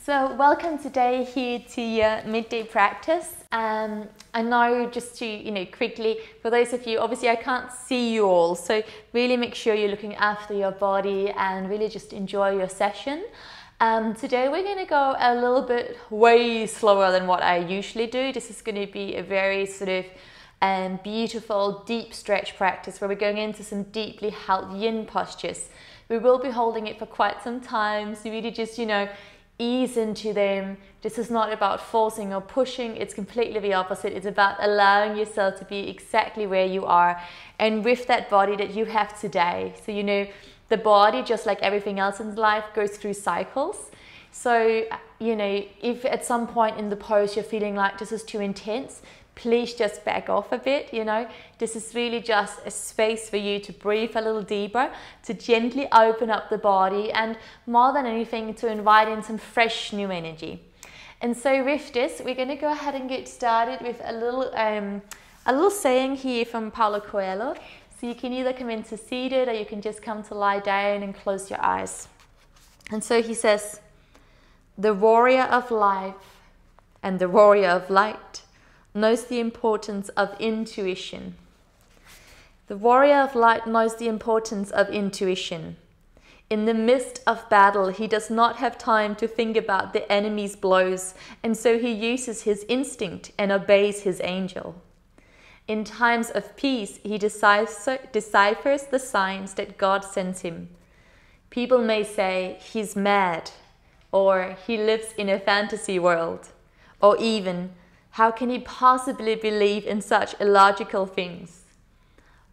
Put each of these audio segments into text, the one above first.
So welcome today here to your midday practice. I know just to, quickly, for those of you, obviously I can't see you all, so really make sure you're looking after your body and really just enjoy your session. Today we're going to go a little bit way slower than what I usually do. This is going to be a very sort of beautiful deep stretch practice where we're going into some deeply held yin postures. We will be holding it for quite some time, so really just, ease into them. This is not about forcing or pushing, it's completely the opposite. It's about allowing yourself to be exactly where you are and with that body that you have today. So the body, just like everything else in life, goes through cycles. So if at some point in the pose you're feeling like this is too intense, please just back off a bit. This is really just a space for you to breathe a little deeper, to gently open up the body, and more than anything to invite in some fresh new energy. And so with this, we're going to go ahead and get started with a little saying here from Paulo Coelho. So you can either come into seated or you can just come to lie down and close your eyes. And so he says, "The warrior of life and the warrior of light knows the importance of intuition. The warrior of light knows the importance of intuition. In the midst of battle, he does not have time to think about the enemy's blows, and so he uses his instinct and obeys his angel. In times of peace, he deciphers the signs that God sends him. People may say he's mad, or he lives in a fantasy world, or even, how can he possibly believe in such illogical things?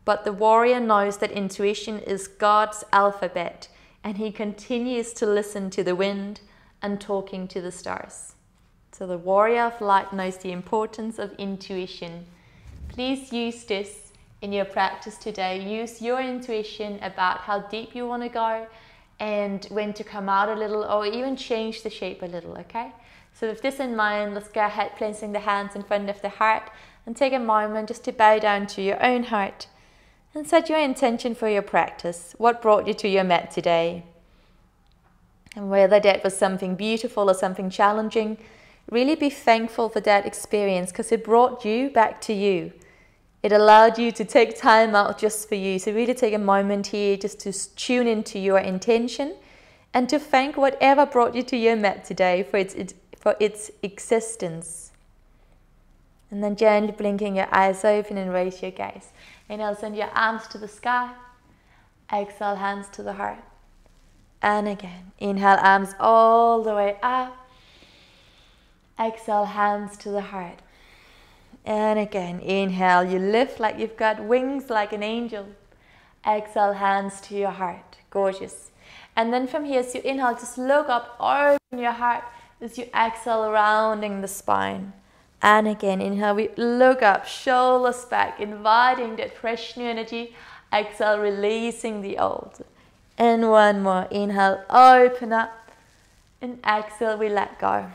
But the warrior knows that intuition is God's alphabet, and he continues to listen to the wind and talking to the stars." So the warrior of light knows the importance of intuition. Please use this in your practice today. Use your intuition about how deep you want to go and when to come out a little, or even change the shape a little, okay? So with this in mind, let's go ahead placing the hands in front of the heart and take a moment just to bow down to your own heart and set your intention for your practice. What brought you to your mat today? And whether that was something beautiful or something challenging, really be thankful for that experience because it brought you back to you. It allowed you to take time out just for you. So really take a moment here just to tune into your intention and to thank whatever brought you to your mat today for its existence. And then gently blinking your eyes open and raise your gaze. Inhale, send your arms to the sky. Exhale, hands to the heart. And again, inhale, arms all the way up. Exhale, hands to the heart. And again, inhale, you lift like you've got wings like an angel. Exhale, hands to your heart. Gorgeous. And then from here, as you inhale, just look up, open your heart. As you exhale, rounding the spine. And again, inhale, we look up, shoulders back, inviting that fresh new energy. Exhale, releasing the old. And one more, inhale, open up. And exhale, we let go.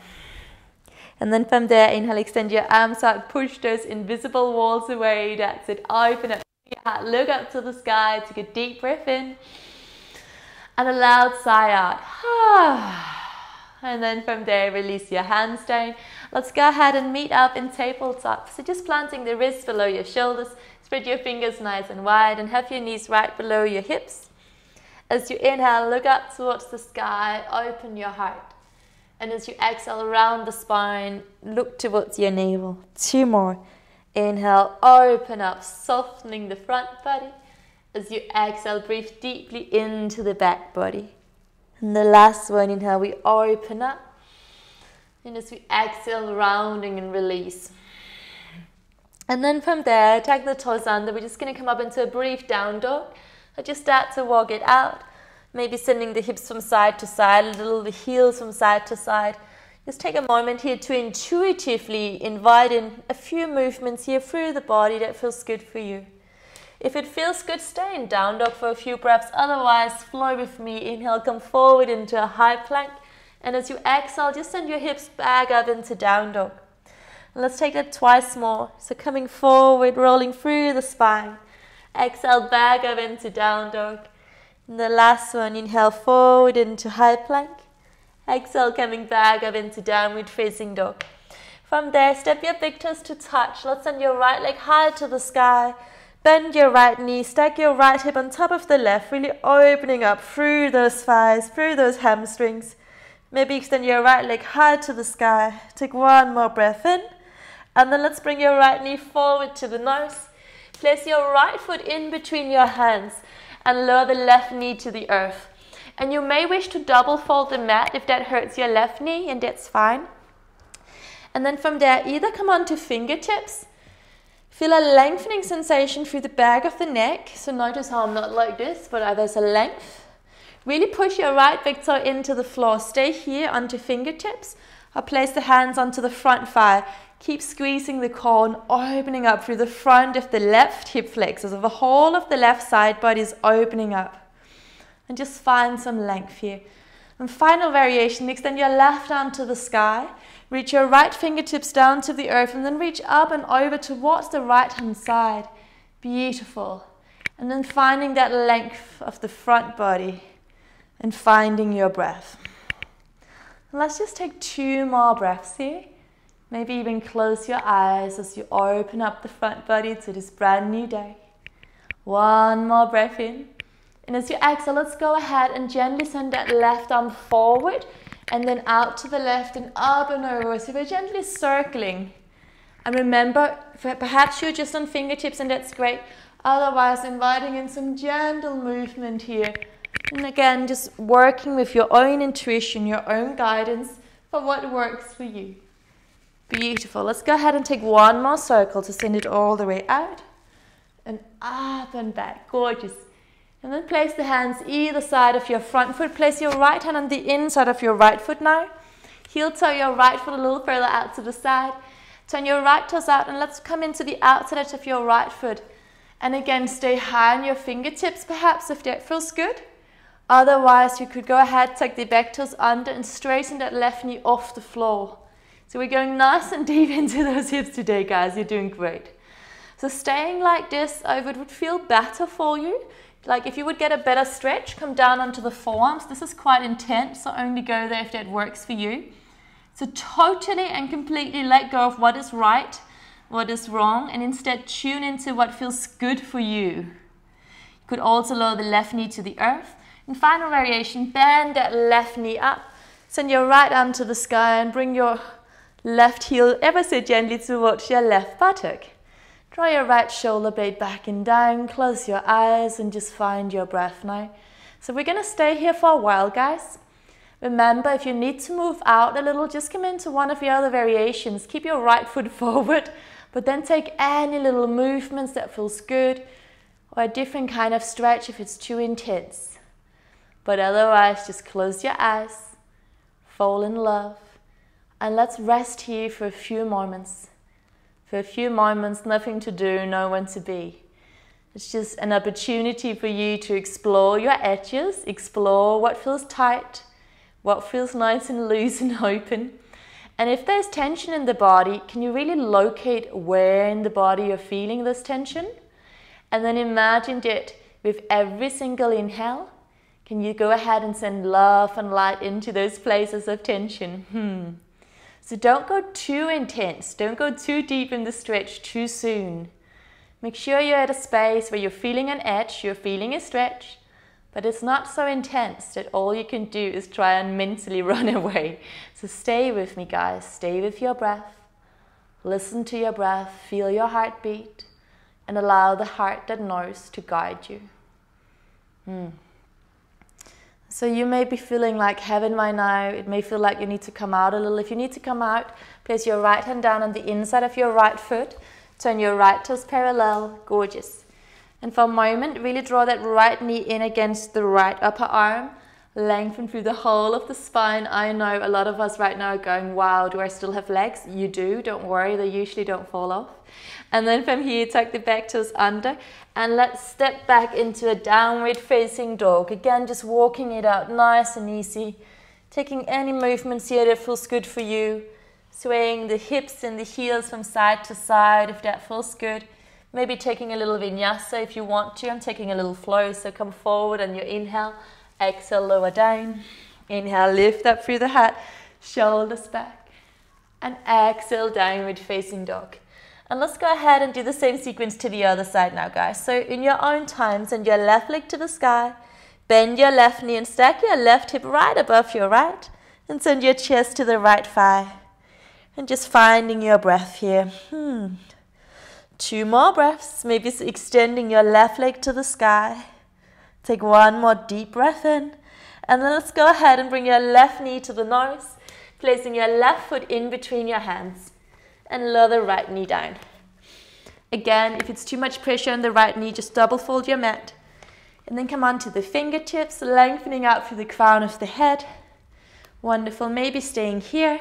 And then from there, inhale, extend your arms out, push those invisible walls away. That's it, open up your heart, look up to the sky, take a deep breath in. And a loud sigh out. And then from there, release your hands down. Let's go ahead and meet up in tabletop. So just planting the wrists below your shoulders. Spread your fingers nice and wide and have your knees right below your hips. As you inhale, look up towards the sky, open your heart. And as you exhale around the spine, look towards your navel. Two more. Inhale, open up, softening the front body. As you exhale, breathe deeply into the back body. And the last one, inhale, we open up. And as we exhale, rounding and release. And then from there, take the toes under. We're just going to come up into a brief down dog. So just start to walk it out. Maybe sending the hips from side to side, a little the heels from side to side. Just take a moment here to intuitively invite in a few movements here through the body that feels good for you. If it feels good, stay in down dog for a few breaths. Otherwise, flow with me. Inhale, come forward into a high plank. And as you exhale, just send your hips back up into down dog. And let's take that twice more. So coming forward, rolling through the spine. Exhale, back up into down dog. And the last one, inhale forward into high plank. Exhale, coming back up into downward facing dog. From there, step your big toes to touch. Let's send your right leg high to the sky. Bend your right knee, stack your right hip on top of the left, really opening up through those thighs, through those hamstrings. Maybe extend your right leg high to the sky. Take one more breath in. And then let's bring your right knee forward to the nose. Place your right foot in between your hands and lower the left knee to the earth. And you may wish to double fold the mat if that hurts your left knee, and that's fine. And then from there, either come onto fingertips. Feel a lengthening sensation through the back of the neck. So notice how I'm not like this, but there's a length. Really push your right big toe into the floor. Stay here onto fingertips. Or place the hands onto the front thigh. Keep squeezing the core and opening up through the front of the left hip flexor. So the whole of the left side body is opening up. And just find some length here. And final variation, extend your left arm to the sky. Reach your right fingertips down to the earth and then reach up and over towards the right hand side. Beautiful. And then finding that length of the front body and finding your breath. And let's just take 2 more breaths here. Maybe even close your eyes as you open up the front body to this brand new day. 1 more breath in. And as you exhale, let's go ahead and gently send that left arm forward and then out to the left and up and over. So we're gently circling. And remember, perhaps you're just on fingertips and that's great. Otherwise, inviting in some gentle movement here. And again, just working with your own intuition, your own guidance for what works for you. Beautiful. Let's go ahead and take 1 more circle to send it all the way out. And up and back. Gorgeous. And then place the hands either side of your front foot. Place your right hand on the inside of your right foot now. Heel toe your right foot a little further out to the side. Turn your right toes out and let's come into the outside edge of your right foot. And again, stay high on your fingertips perhaps if that feels good. Otherwise, you could go ahead, tuck the back toes under and straighten that left knee off the floor. So we're going nice and deep into those hips today, guys. You're doing great. So staying like this, it would feel better for you. Like if you would get a better stretch, come down onto the forearms. This is quite intense, so only go there if that works for you. So totally and completely let go of what is right, what is wrong, and instead tune into what feels good for you. You could also lower the left knee to the earth. And final variation, bend that left knee up. Send your right arm to the sky and bring your left heel ever so gently towards your left buttock. Draw your right shoulder blade back and down, close your eyes and just find your breath now. So we're going to stay here for a while, guys. Remember, if you need to move out a little, just come into one of the other variations. Keep your right foot forward, but then take any little movements that feels good or a different kind of stretch if it's too intense. But otherwise, just close your eyes, fall in love, and let's rest here for a few moments. For a few moments, nothing to do, no one to be. It's just an opportunity for you to explore your edges, explore what feels tight, what feels nice and loose and open. And if there's tension in the body, can you really locate where in the body you're feeling this tension? And then imagine that with every single inhale, can you go ahead and send love and light into those places of tension? So don't go too intense, don't go too deep in the stretch too soon. Make sure you're at a space where you're feeling an edge, you're feeling a stretch, but it's not so intense that all you can do is try and mentally run away. So stay with me, guys, stay with your breath, listen to your breath, feel your heartbeat, and allow the heart that knows to guide you. So you may be feeling like heaven right now. It may feel like you need to come out a little. If you need to come out, place your right hand down on the inside of your right foot. Turn your right toes parallel. Gorgeous. And for a moment, really draw that right knee in against the right upper arm. Lengthen through the whole of the spine. I know a lot of us right now are going, wow, do I still have legs? You do. Don't worry. They usually don't fall off. And then from here, tuck the back toes under. And let's step back into a downward facing dog. Again, just walking it out nice and easy. Taking any movements here that feels good for you. Swaying the hips and the heels from side to side if that feels good. Maybe taking a little vinyasa if you want to. I'm taking a little flow, so come forward on your inhale. Exhale, lower down. Inhale, lift up through the heart, shoulders back. And exhale, downward facing dog. And let's go ahead and do the same sequence to the other side now, guys. So in your own time, send your left leg to the sky, bend your left knee and stack your left hip right above your right, and send your chest to the right thigh. And just finding your breath here. 2 more breaths, maybe extending your left leg to the sky. Take 1 more deep breath in. And then let's go ahead and bring your left knee to the nose, placing your left foot in between your hands. And lower the right knee down. Again, if it's too much pressure on the right knee, just double fold your mat. And then come onto the fingertips, lengthening out through the crown of the head. Wonderful. Maybe staying here.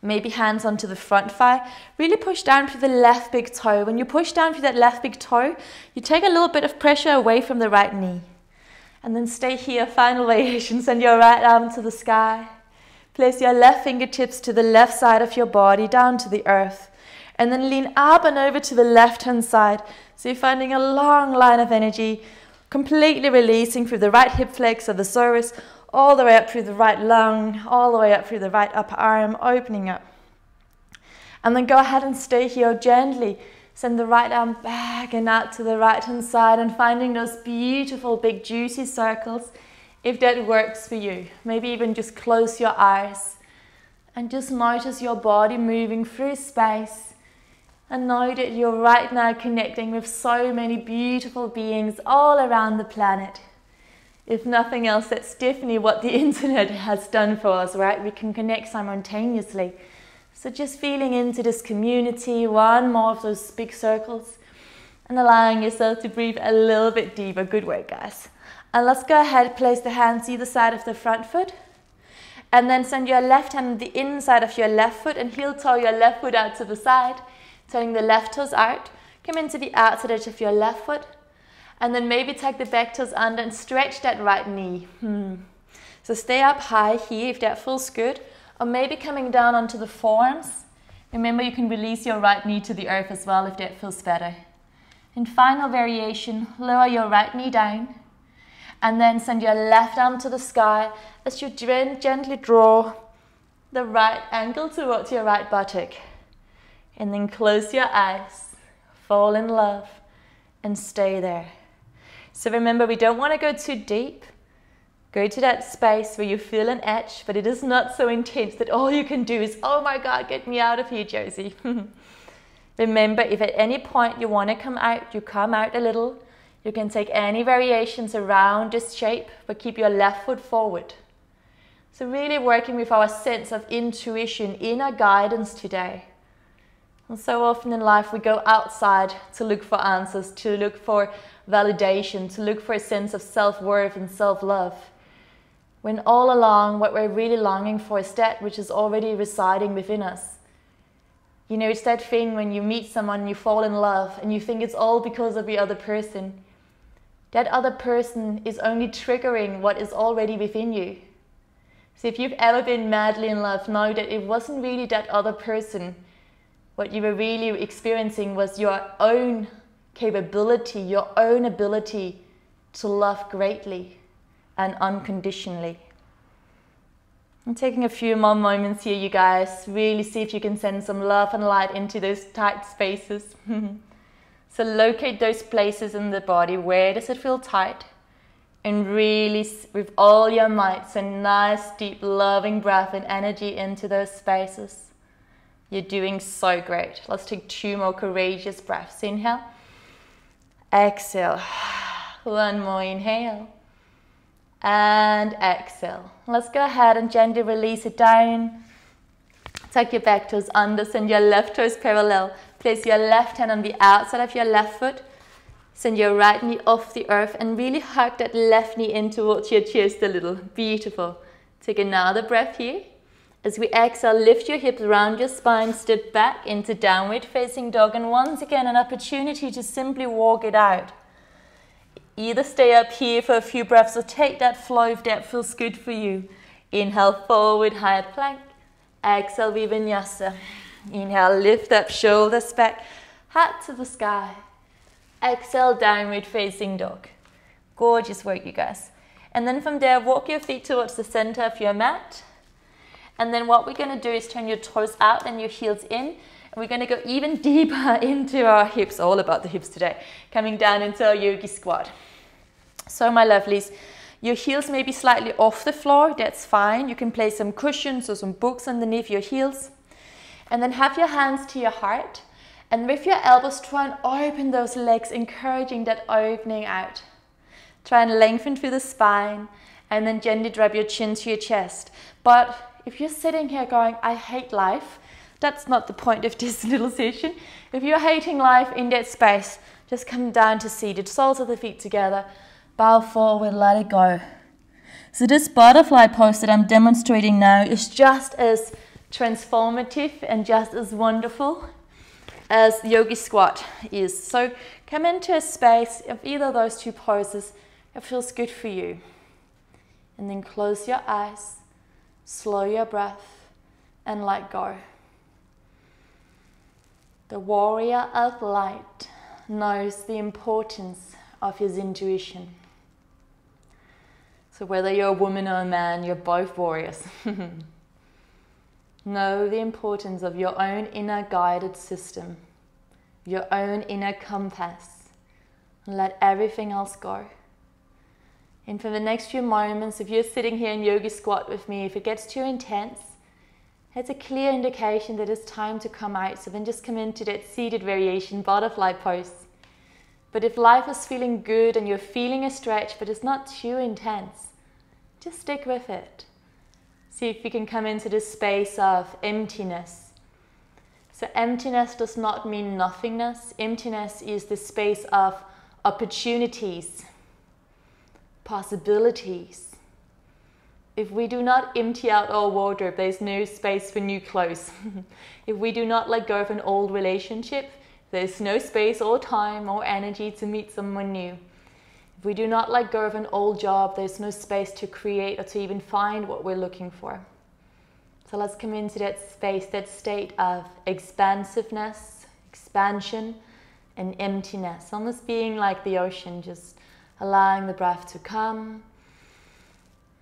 Maybe hands onto the front thigh. Really push down through the left big toe. When you push down through that left big toe, you take a little bit of pressure away from the right knee. And then stay here, final variation. Send your right arm to the sky. Place your left fingertips to the left side of your body, down to the earth. And then lean up and over to the left-hand side. So you're finding a long line of energy, completely releasing through the right hip flexor, the psoas, all the way up through the right lung, all the way up through the right upper arm, opening up. And then go ahead and stay here gently. Send the right arm back and out to the right-hand side and finding those beautiful, big, juicy circles. If that works for you, maybe even just close your eyes and just notice your body moving through space and know that you're right now connecting with so many beautiful beings all around the planet. If nothing else, that's definitely what the internet has done for us, right? We can connect simultaneously. So just feeling into this community, 1 more of those big circles and allowing yourself to breathe a little bit deeper. Good work, guys. And let's go ahead, place the hands either side of the front foot. And then send your left hand on the inside of your left foot and heel toe your left foot out to the side. Turning the left toes out. Come into the outside edge of your left foot. And then maybe tuck the back toes under and stretch that right knee. So stay up high here if that feels good. Or maybe coming down onto the forearms. Remember, you can release your right knee to the earth as well if that feels better. In final variation, lower your right knee down. And then send your left arm to the sky as you gently draw the right ankle towards your right buttock. And then close your eyes, fall in love, and stay there. So remember, we don't want to go too deep. Go to that space where you feel an edge, but it is not so intense that all you can do is, oh my God, get me out of here, Josie. Remember, if at any point you want to come out, you come out a little. You can take any variations around this shape, but keep your left foot forward. So really working with our sense of intuition, inner guidance today. And so often in life we go outside to look for answers, to look for validation, to look for a sense of self-worth and self-love. When all along what we're really longing for is that which is already residing within us. You know, it's that thing when you meet someone and you fall in love and you think it's all because of the other person. That other person is only triggering what is already within you. So if you've ever been madly in love, know that it wasn't really that other person. What you were really experiencing was your own capability, your own ability to love greatly and unconditionally. I'm taking a few more moments here, you guys. Really see if you can send some love and light into those tight spaces. So locate those places in the body. Where does it feel tight? And really, with all your might, send nice, deep, loving breath and energy into those spaces. You're doing so great. Let's take 2 more courageous breaths. Inhale. Exhale. 1 more inhale. And exhale. Let's go ahead and gently release it down. Tuck your back toes under, send your left toes parallel. Place your left hand on the outside of your left foot. Send your right knee off the earth and really hug that left knee in towards your chest a little. Beautiful. Take another breath here. As we exhale, lift your hips around your spine, step back into downward facing dog. And once again, an opportunity to simply walk it out. Either stay up here for a few breaths or take that flow if that feels good for you. Inhale, forward, high plank. Exhale, vinyasa. Inhale, lift up, shoulders back, heart to the sky. Exhale, downward facing dog. Gorgeous work, you guys. And then from there, walk your feet towards the center of your mat. And then what we're going to do is turn your toes out and your heels in. And we're going to go even deeper into our hips, all about the hips today, coming down into our yogi squat. So my lovelies, your heels may be slightly off the floor, that's fine. You can place some cushions or some books underneath your heels. And then have your hands to your heart. And with your elbows, try and open those legs, encouraging that opening out. Try and lengthen through the spine, and then gently drop your chin to your chest. But if you're sitting here going, I hate life, that's not the point of this little session. If you're hating life in that space, just come down to seated, soles of the feet together, bow forward, let it go. So this butterfly pose that I'm demonstrating now is just as transformative and just as wonderful as yogi squat is. So come into a space of either of those two poses. It feels good for you. And then close your eyes, slow your breath, and let go. The warrior of light knows the importance of his intuition. So whether you're a woman or a man, you're both warriors. Know the importance of your own inner guided system, your own inner compass, and let everything else go. And for the next few moments, if you're sitting here in yogi squat with me, if it gets too intense, it's a clear indication that it's time to come out. So then just come into that seated variation, butterfly pose. But if life is feeling good and you're feeling a stretch, but it's not too intense, just stick with it. See if you can come into this space of emptiness. So emptiness does not mean nothingness. Emptiness is the space of opportunities, possibilities. If we do not empty out our wardrobe, there's no space for new clothes. If we do not let go of an old relationship, there's no space or time or energy to meet someone new. If we do not let go of an old job, there's no space to create or to even find what we're looking for. So let's come into that space, that state of expansiveness, expansion, and emptiness. Almost being like the ocean, just allowing the breath to come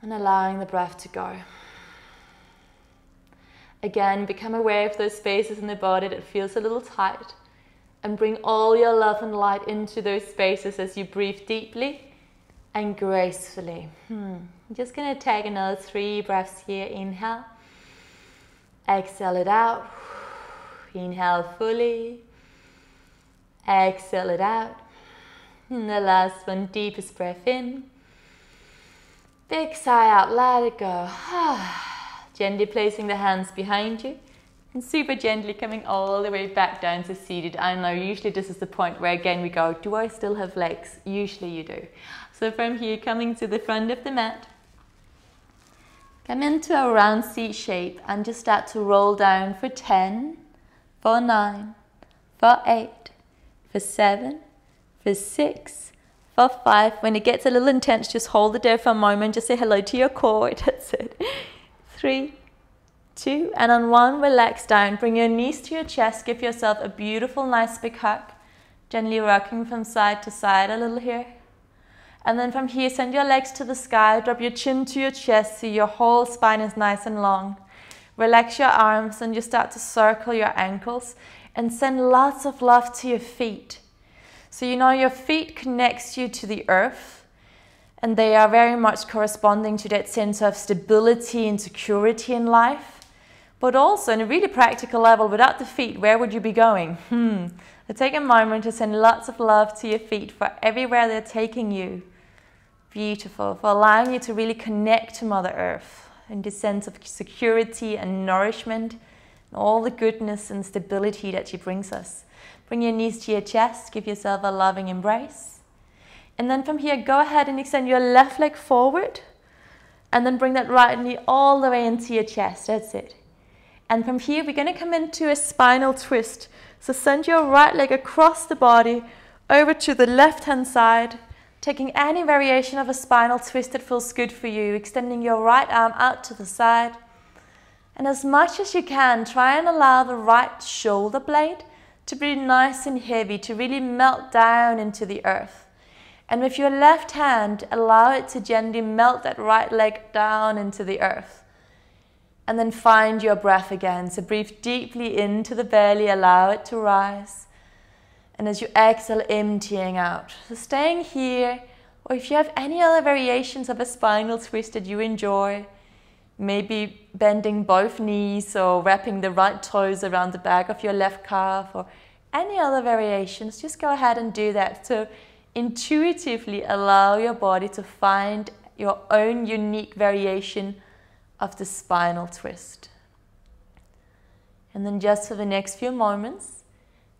and allowing the breath to go. Again, become aware of those spaces in the body that feels a little tight, and bring all your love and light into those spaces as you breathe deeply and gracefully. I'm just going to take another 3 breaths here. Inhale. Exhale it out. Inhale fully. Exhale it out. And the last one, deepest breath in. Big sigh out, let it go. Gently placing the hands behind you. And super gently coming all the way back down to seated. I know usually this is the point where again we go, do I still have legs? Usually you do. So from here, coming to the front of the mat. Come into a round C shape and just start to roll down for 10, for 9, for 8, for 7, for 6, for 5. When it gets a little intense, just hold it there for a moment. Just say hello to your core. That's it. 3, 2, and on 1, relax down. Bring your knees to your chest. Give yourself a beautiful, nice big hug. Gently rocking from side to side a little here. And then from here, send your legs to the sky. Drop your chin to your chest so your whole spine is nice and long. Relax your arms and just start to circle your ankles. And send lots of love to your feet. So you know your feet connects you to the earth. And they are very much corresponding to that sense of stability and security in life. But also, on a really practical level, without the feet, where would you be going? So take a moment to send lots of love to your feet for everywhere they're taking you. Beautiful. For allowing you to really connect to Mother Earth in this sense of security and nourishment, and all the goodness and stability that she brings us. Bring your knees to your chest. Give yourself a loving embrace. And then from here, go ahead and extend your left leg forward. And then bring that right knee all the way into your chest. That's it. And from here, we're going to come into a spinal twist. So send your right leg across the body over to the left-hand side, taking any variation of a spinal twist that feels good for you, extending your right arm out to the side. And as much as you can, try and allow the right shoulder blade to be nice and heavy, to really melt down into the earth. And with your left hand, allow it to gently melt that right leg down into the earth. And then find your breath again. So breathe deeply into the belly, allow it to rise. And as you exhale, emptying out. So staying here, or if you have any other variations of a spinal twist that you enjoy, maybe bending both knees or wrapping the right toes around the back of your left calf or any other variations, just go ahead and do that. So intuitively allow your body to find your own unique variation of the spinal twist. And then just for the next few moments,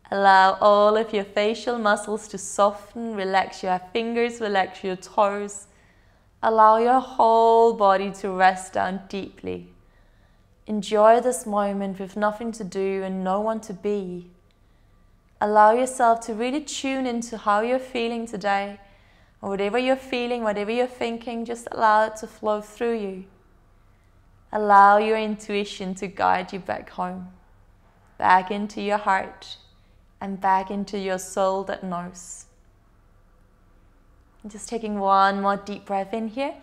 allow all of your facial muscles to soften, relax your fingers, relax your toes. Allow your whole body to rest down deeply. Enjoy this moment with nothing to do and no one to be. Allow yourself to really tune into how you're feeling today. Or whatever you're feeling, whatever you're thinking, just allow it to flow through you. Allow your intuition to guide you back home, back into your heart, and back into your soul that knows. And just taking one more deep breath in here.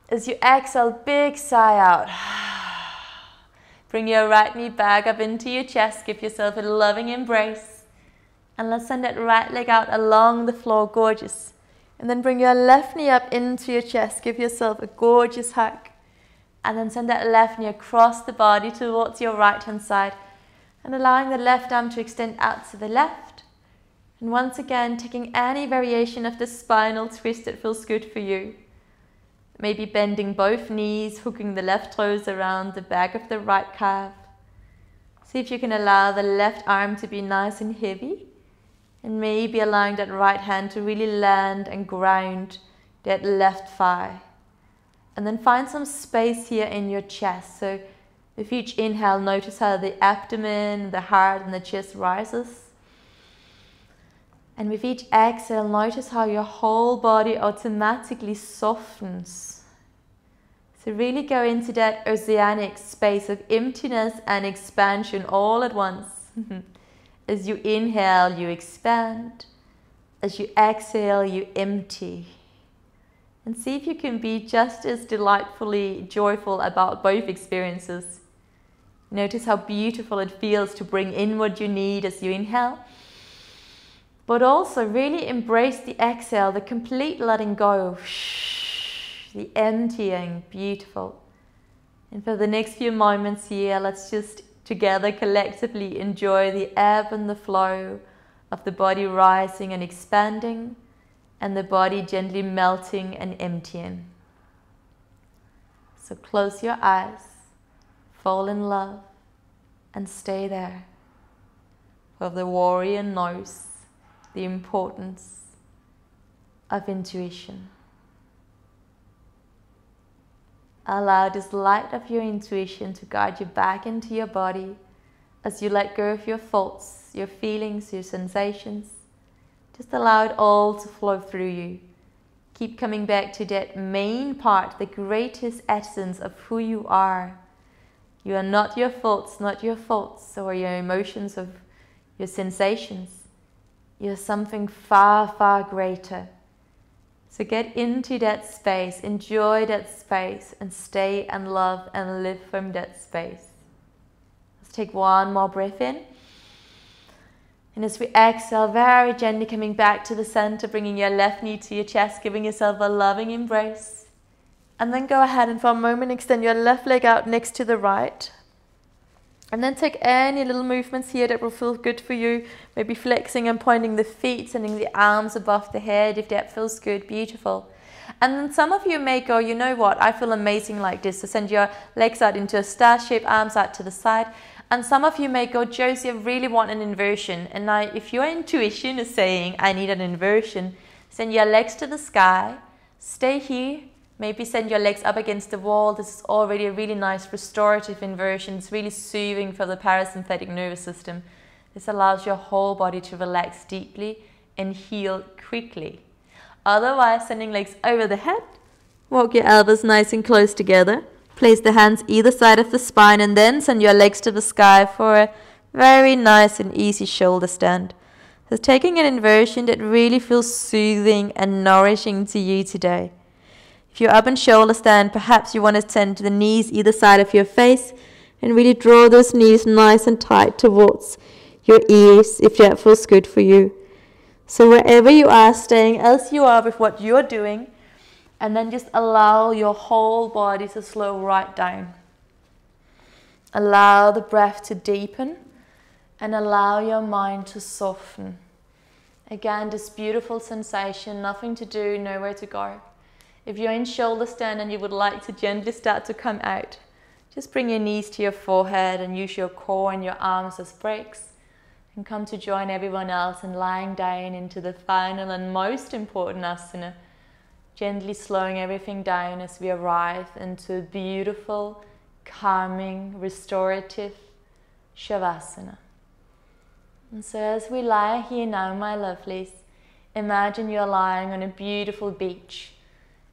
As you exhale, big sigh out. Bring your right knee back up into your chest. Give yourself a loving embrace. And let's send that right leg out along the floor, gorgeous. And then bring your left knee up into your chest. Give yourself a gorgeous hug. And then send that left knee across the body towards your right hand side. And allowing the left arm to extend out to the left. And once again, taking any variation of the spinal twist that feels good for you. Maybe bending both knees, hooking the left toes around the back of the right calf. See if you can allow the left arm to be nice and heavy. And maybe allowing that right hand to really land and ground that left thigh. And then find some space here in your chest. So with each inhale, notice how the abdomen, the heart and the chest rises. And with each exhale, notice how your whole body automatically softens. So really go into that oceanic space of emptiness and expansion all at once. As you inhale, you expand. As you exhale, you empty. And see if you can be just as delightfully joyful about both experiences. Notice how beautiful it feels to bring in what you need as you inhale. But also really embrace the exhale, the complete letting go, the emptying, beautiful. And for the next few moments here, let's just together collectively enjoy the ebb and the flow of the body rising and expanding, and the body gently melting and emptying. So close your eyes, fall in love, and stay there. For the warrior knows the importance of intuition. Allow this light of your intuition to guide you back into your body as you let go of your thoughts, your feelings, your sensations. Just allow it all to flow through you. Keep coming back to that main part, the greatest essence of who you are. You are not your thoughts, not your thoughts or your emotions of your sensations. You're something far, far greater. So get into that space, enjoy that space, and stay and love and live from that space. Let's take one more breath in. And as we exhale, very gently coming back to the center, bringing your left knee to your chest, giving yourself a loving embrace. And then go ahead and for a moment extend your left leg out next to the right. And then take any little movements here that will feel good for you. Maybe flexing and pointing the feet, sending the arms above the head if that feels good, beautiful. And then some of you may go, you know what, I feel amazing like this. So send your legs out into a star shape, arms out to the side. And some of you may go, Josie, I really want an inversion. And now if your intuition is saying, I need an inversion, send your legs to the sky, stay here. Maybe send your legs up against the wall. This is already a really nice restorative inversion. It's really soothing for the parasympathetic nervous system. This allows your whole body to relax deeply and heal quickly. Otherwise, sending legs over the head. Walk your elbows nice and close together. Place the hands either side of the spine and then send your legs to the sky for a very nice and easy shoulder stand. So taking an inversion that really feels soothing and nourishing to you today. If you're up in shoulder stand, perhaps you want to send the knees either side of your face and really draw those knees nice and tight towards your ears if that feels good for you. So wherever you are, staying as you are with what you're doing, and then just allow your whole body to slow right down. Allow the breath to deepen and allow your mind to soften. Again, this beautiful sensation, nothing to do, nowhere to go. If you're in shoulder stand and you would like to gently start to come out, just bring your knees to your forehead and use your core and your arms as brakes. And come to join everyone else in lying down into the final and most important asana, gently slowing everything down as we arrive into a beautiful, calming, restorative Shavasana. And so as we lie here now, my lovelies, imagine you're lying on a beautiful beach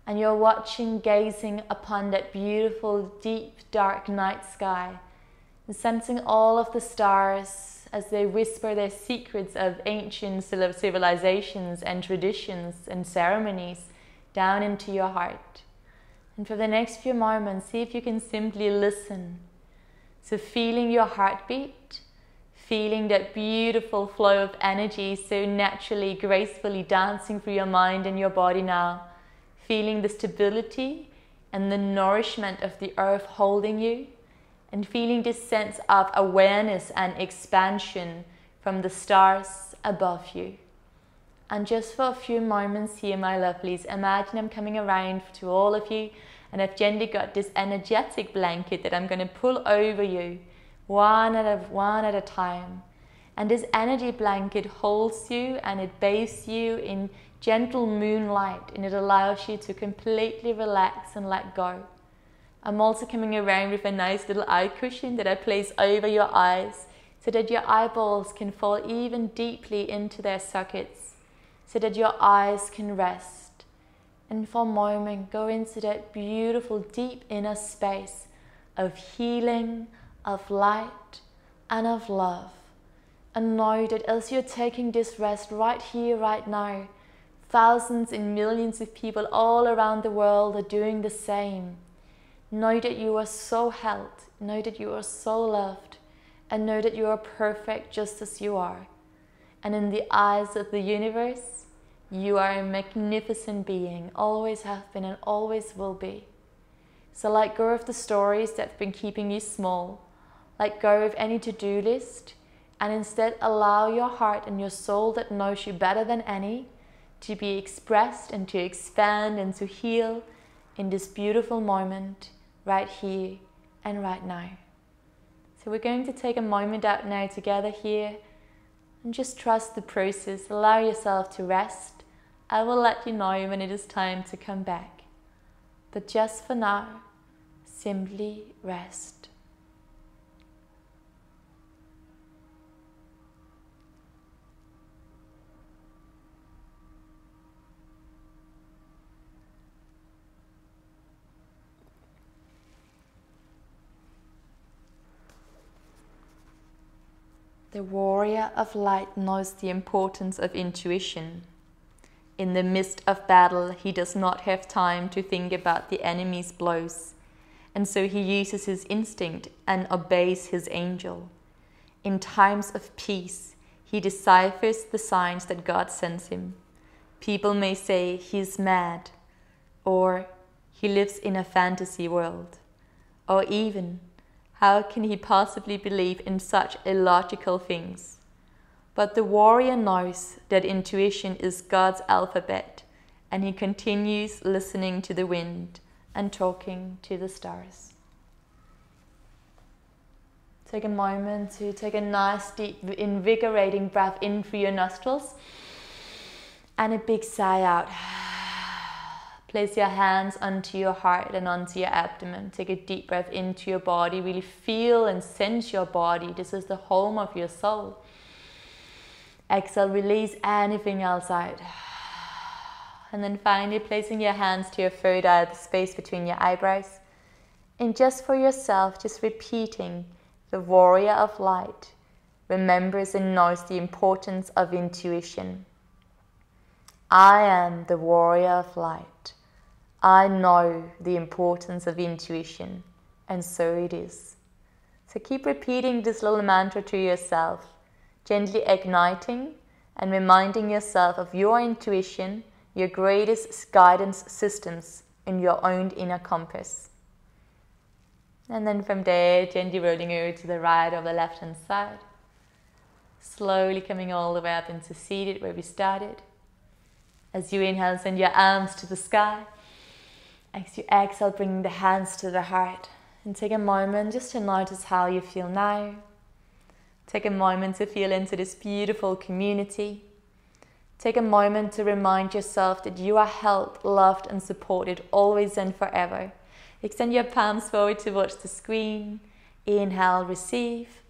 and you're watching, gazing upon that beautiful, deep, dark night sky and sensing all of the stars as they whisper their secrets of ancient civilizations and traditions and ceremonies down into your heart. And for the next few moments, see if you can simply listen. So feeling your heartbeat, feeling that beautiful flow of energy so naturally, gracefully dancing through your mind and your body now. Feeling the stability and the nourishment of the earth holding you. And feeling this sense of awareness and expansion from the stars above you. And just for a few moments here, my lovelies, imagine I'm coming around to all of you and I've gently got this energetic blanket that I'm going to pull over you one at a time. And this energy blanket holds you and it bathes you in gentle moonlight and it allows you to completely relax and let go. I'm also coming around with a nice little eye cushion that I place over your eyes so that your eyeballs can fall even deeply into their sockets, so that your eyes can rest. And for a moment, go into that beautiful deep inner space of healing, of light, and of love. And know that as you're taking this rest right here, right now, thousands and millions of people all around the world are doing the same. Know that you are so held, know that you are so loved, and know that you are perfect just as you are. And in the eyes of the universe, you are a magnificent being, always have been and always will be. So let go of the stories that have been keeping you small, let go of any to-do list, and instead allow your heart and your soul that knows you better than any to be expressed and to expand and to heal in this beautiful moment right here and right now. So we're going to take a moment out now together here and just trust the process. Allow yourself to rest. I will let you know when it is time to come back. But just for now, simply rest. The warrior of light knows the importance of intuition. In the midst of battle, he does not have time to think about the enemy's blows, and so he uses his instinct and obeys his angel. In times of peace, he deciphers the signs that God sends him. People may say he is mad, or he lives in a fantasy world, or even, how can he possibly believe in such illogical things? But the warrior knows that intuition is God's alphabet, and he continues listening to the wind and talking to the stars. Take a moment to take a nice, deep, invigorating breath in through your nostrils and a big sigh out. Place your hands onto your heart and onto your abdomen. Take a deep breath into your body. Really feel and sense your body. This is the home of your soul. Exhale, release anything else out. And then finally placing your hands to your third eye, the space between your eyebrows. And just for yourself, just repeating the warrior of light remembers and knows the importance of intuition. I am the warrior of light. I know the importance of intuition, and so it is. So keep repeating this little mantra to yourself, gently igniting and reminding yourself of your intuition, your greatest guidance systems in your own inner compass. And then from there, gently rolling over to the right or the left hand side. Slowly coming all the way up into seated where we started. As you inhale, send your arms to the sky. As you exhale, bring the hands to the heart. And take a moment just to notice how you feel now. Take a moment to feel into this beautiful community. Take a moment to remind yourself that you are held, loved and supported always and forever. Extend your palms forward towards the screen. Inhale, receive.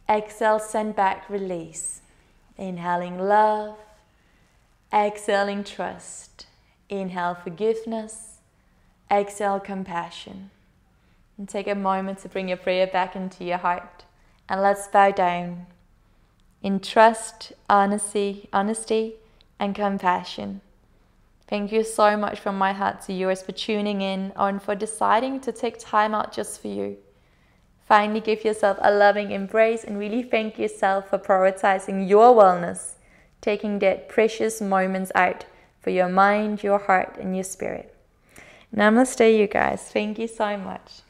Exhale, send back, release. Inhaling love. Exhaling trust. Inhale, forgiveness. Exhale, compassion. And take a moment to bring your prayer back into your heart. And let's bow down in trust, honesty, and compassion. Thank you so much from my heart to yours for tuning in and for deciding to take time out just for you. Finally, give yourself a loving embrace and really thank yourself for prioritizing your wellness, taking that precious moments out for your mind, your heart, and your spirit. Namaste, you guys. Thank you so much.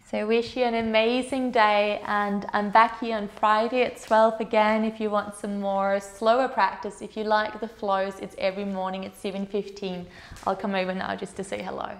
So I wish you an amazing day, and I'm back here on Friday at 12 again if you want some more slower practice. If you like the flows, it's every morning at 7:15. I'll come over now just to say hello.